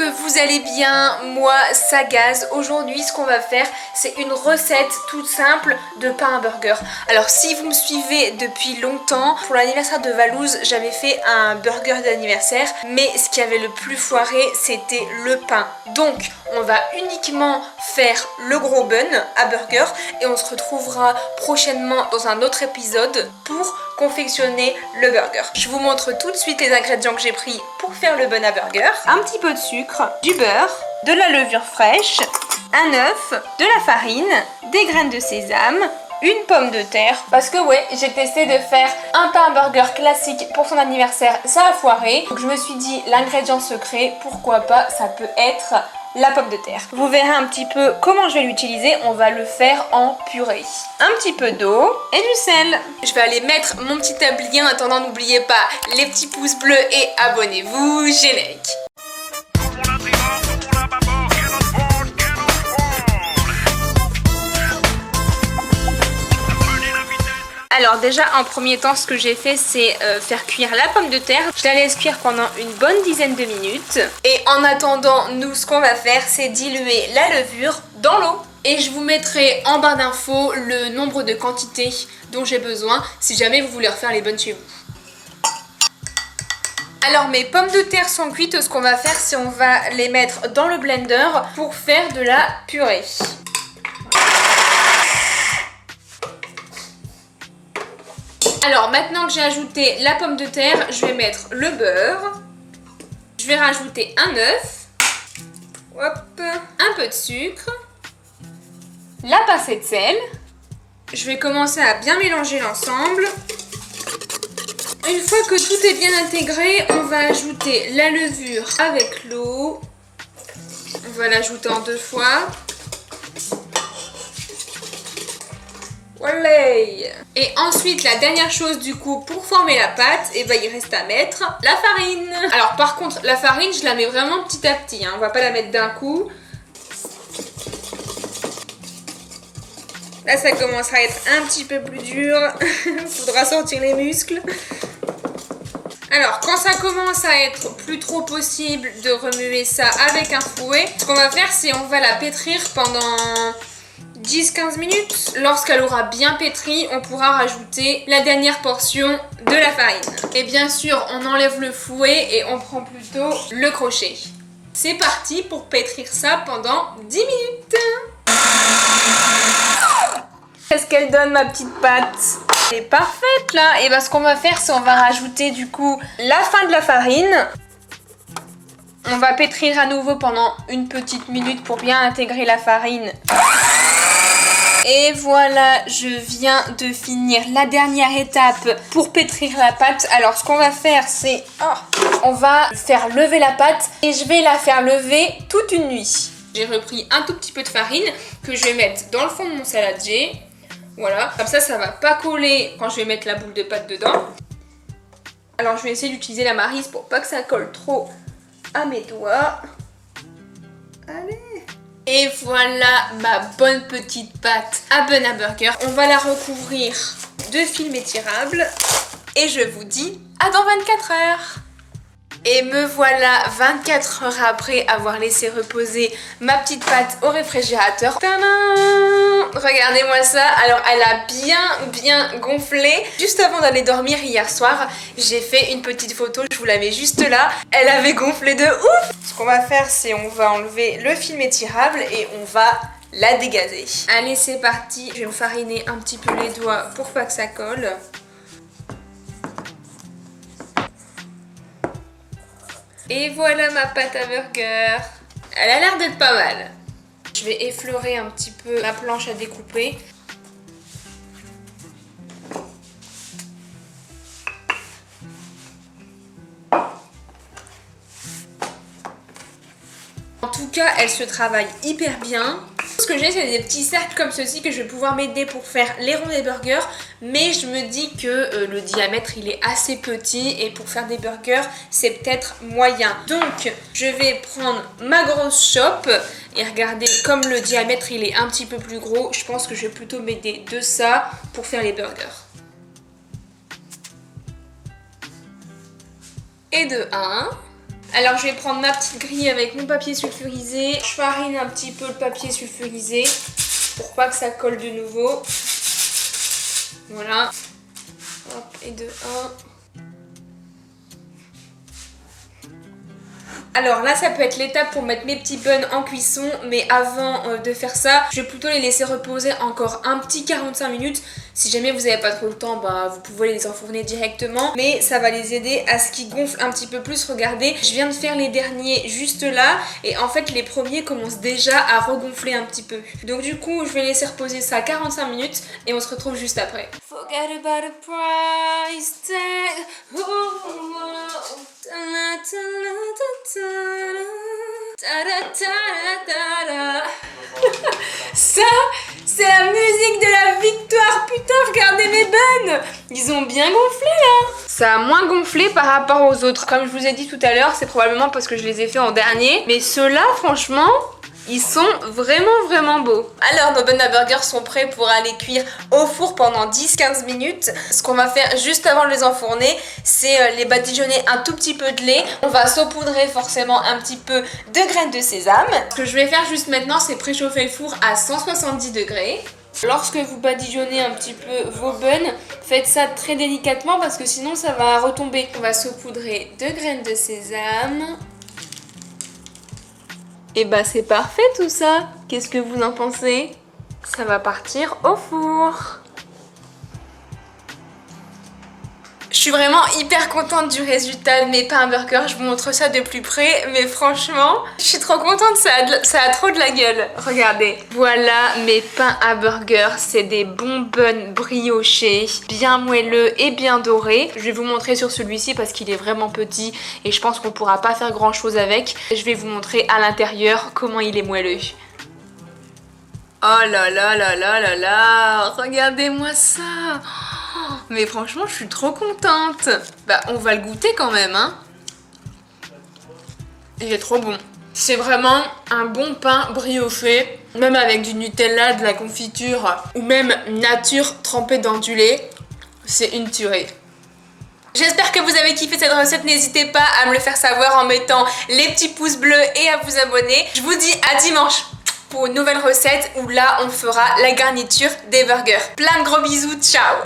que vous allez bien, moi ça gaze. Aujourd'hui ce qu'on va faire c'est une recette toute simple de pain à burger. Alors si vous me suivez depuis longtemps, pour l'anniversaire de Valouz j'avais fait un burger d'anniversaire, mais ce qui avait le plus foiré c'était le pain. Donc on va uniquement faire le gros bun à burger et on se retrouvera prochainement dans un autre épisode pour confectionner le burger. Je vous montre tout de suite les ingrédients que j'ai pris pour faire le bun à burger. Un petit peu de sucre, du beurre, de la levure fraîche, un œuf, de la farine, des graines de sésame, une pomme de terre. Parce que ouais, j'ai testé de faire un pain à burger classique pour son anniversaire, ça a foiré. Donc je me suis dit l'ingrédient secret, pourquoi pas, ça peut être la pomme de terre. Vous verrez un petit peu comment je vais l'utiliser. On va le faire en purée. Un petit peu d'eau et du sel. Je vais aller mettre mon petit tablier. En attendant, n'oubliez pas les petits pouces bleus et abonnez-vous. Générique. Alors déjà en premier temps ce que j'ai fait c'est faire cuire la pomme de terre. Je la laisse cuire pendant une bonne dizaine de minutes. Et en attendant, nous ce qu'on va faire c'est diluer la levure dans l'eau. Et je vous mettrai en barre d'infos le nombre de quantités dont j'ai besoin si jamais vous voulez refaire les bonnes chez vous. Alors mes pommes de terre sont cuites, ce qu'on va faire c'est on va les mettre dans le blender pour faire de la purée. Alors maintenant que j'ai ajouté la pomme de terre, je vais mettre le beurre. Je vais rajouter un œuf. Hop, un peu de sucre. La pincée de sel. Je vais commencer à bien mélanger l'ensemble. Une fois que tout est bien intégré, on va ajouter la levure avec l'eau. On va l'ajouter en 2 fois. Voilà. Et ensuite la dernière chose du coup pour former la pâte, et il reste à mettre la farine. Alors par contre la farine je la mets vraiment petit à petit, hein. On va pas la mettre d'un coup. Là ça commence à être un petit peu plus dur. Faudra sortir les muscles. Alors quand ça commence à être plus trop possible de remuer ça avec un fouet, ce qu'on va faire c'est on va la pétrir pendant 10-15 minutes. Lorsqu'elle aura bien pétri, on pourra rajouter la dernière portion de la farine. Et bien sûr, on enlève le fouet et on prend plutôt le crochet. C'est parti pour pétrir ça pendant 10 minutes. Qu'est-ce qu'elle donne ma petite pâte? Elle est parfaite là. Et bien ce qu'on va faire, c'est on va rajouter du coup la fin de la farine. On va pétrir à nouveau pendant une petite minute pour bien intégrer la farine. Et voilà, je viens de finir la dernière étape pour pétrir la pâte. Alors ce qu'on va faire c'est, on va faire lever la pâte et je vais la faire lever toute une nuit. J'ai repris un tout petit peu de farine que je vais mettre dans le fond de mon saladier. Voilà, comme ça va pas coller quand je vais mettre la boule de pâte dedans. Alors je vais essayer d'utiliser la maryse pour pas que ça colle trop à mes doigts. Allez. Et voilà ma bonne petite pâte à bun à burger. On va la recouvrir de film étirable. Et je vous dis à dans 24 heures. Et me voilà 24 heures après avoir laissé reposer ma petite pâte au réfrigérateur. Tadam! Regardez-moi ça. Alors elle a bien gonflé. Juste avant d'aller dormir hier soir, j'ai fait une petite photo. Je vous la mets juste là. Elle avait gonflé de ouf. Ce qu'on va faire c'est on va enlever le film étirable et on va la dégazer. Allez c'est parti. Je vais me fariner un petit peu les doigts pour pas que ça colle. Et voilà ma pâte à burger. Elle a l'air d'être pas mal. Je vais effleurer un petit peu ma planche à découper. En tout cas, elle se travaille hyper bien. Ce que j'ai, c'est des petits cercles comme ceci que je vais pouvoir m'aider pour faire les ronds des burgers. Mais je me dis que le diamètre, il est assez petit et pour faire des burgers, c'est peut-être moyen. Donc, je vais prendre ma grosse chope et regardez, comme le diamètre, il est un petit peu plus gros, je pense que je vais plutôt m'aider de ça pour faire les burgers. Et de 1. Alors je vais prendre ma petite grille avec mon papier sulfurisé. Je farine un petit peu le papier sulfurisé pour pas que ça colle de nouveau. Voilà. Hop, et de 1. Alors là, ça peut être l'étape pour mettre mes petits buns en cuisson, mais avant de faire ça, je vais plutôt les laisser reposer encore un petit 45 minutes. Si jamais vous n'avez pas trop le temps, bah, vous pouvez les enfourner directement, mais ça va les aider à ce qu'ils gonflent un petit peu plus. Regardez, je viens de faire les derniers juste là, et en fait les premiers commencent déjà à regonfler un petit peu. Donc du coup, je vais laisser reposer ça 45 minutes et on se retrouve juste après. Forget about the price tag. Oh, oh. Ça, c'est la musique de la victoire. Putain, regardez mes buns. Ils ont bien gonflé là. Ça a moins gonflé par rapport aux autres. Comme je vous ai dit tout à l'heure, c'est probablement parce que je les ai fait en dernier. Mais ceux-là, franchement, ils sont vraiment beaux. Alors nos buns à burger sont prêts pour aller cuire au four pendant 10-15 minutes. Ce qu'on va faire juste avant de les enfourner, c'est les badigeonner un tout petit peu de lait. On va saupoudrer forcément un petit peu de graines de sésame. Ce que je vais faire juste maintenant, c'est préchauffer le four à 170 degrés. Lorsque vous badigeonnez un petit peu vos buns, faites ça très délicatement parce que sinon ça va retomber. On va saupoudrer de graines de sésame. Et bah c'est parfait tout ça. Qu'est-ce que vous en pensez? Ça va partir au four. Je suis vraiment hyper contente du résultat de mes pains à burger. Je vous montre ça de plus près, mais franchement, je suis trop contente, ça a trop de la gueule. Regardez, voilà mes pains à burger. C'est des bons buns briochés, bien moelleux et bien dorés. Je vais vous montrer sur celui-ci parce qu'il est vraiment petit et je pense qu'on pourra pas faire grand chose avec. Je vais vous montrer à l'intérieur comment il est moelleux. Oh là là là là là là, regardez-moi ça. Mais franchement, je suis trop contente. Bah, on va le goûter quand même, hein. Il est trop bon. C'est vraiment un bon pain brioché, même avec du Nutella, de la confiture ou même nature trempée dans du lait. C'est une tuerie. J'espère que vous avez kiffé cette recette. N'hésitez pas à me le faire savoir en mettant les petits pouces bleus et à vous abonner. Je vous dis à dimanche pour une nouvelle recette où là, on fera la garniture des burgers. Plein de gros bisous, ciao!